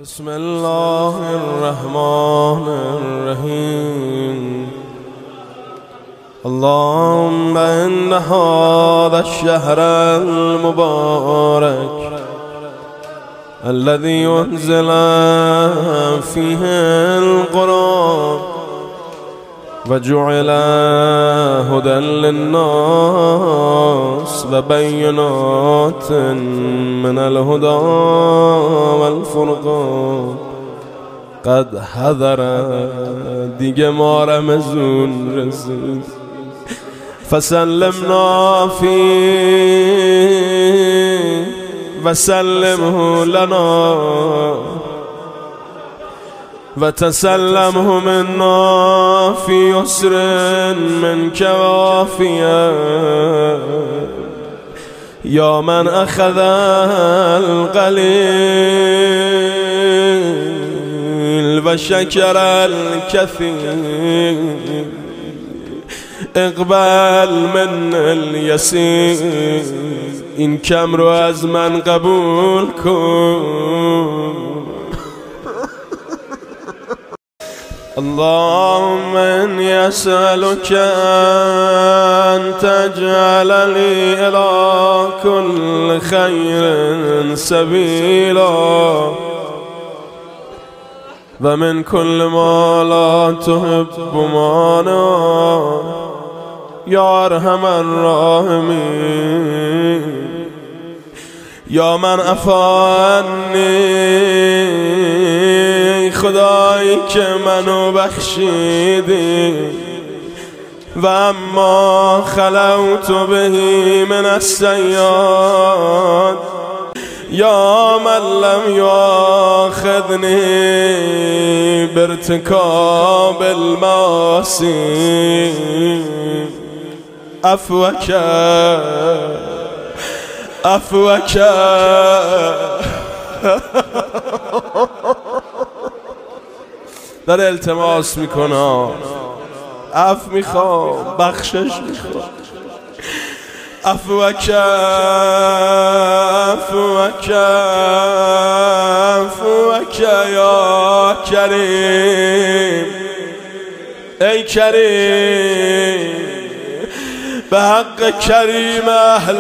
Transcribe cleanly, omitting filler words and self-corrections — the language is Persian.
بسم الله الرحمن الرحيم. اللهم إن هذا الشهر المبارك الذي أنزل فيه القرآن وجعل هدى للناس وبينات من الهدى والفرقان قد حضر دیگه ما رمضان رسید فسلمنا فيه وسلمه لنا وتسلمه منا في يسر منك وعافية يا من أخذ القليل وشكر الكثير اقبل من اليسير این کم رو از من قبول کن. اللهم إني أسألك أن تجعل لي إلى كل خير سبيلا ومن كل ما لا تحب مانع يا أرحم الراحمين یا من افانی خدایی که منو بخشیدی و اما خلوت بهی من السیاد یا من لم یاخذنی بارتکاب المعاصی عفوک در التماس میکنم عفو میخوام بخشش میخوام عفوک یا کریم ای کریم به حق کریم اهل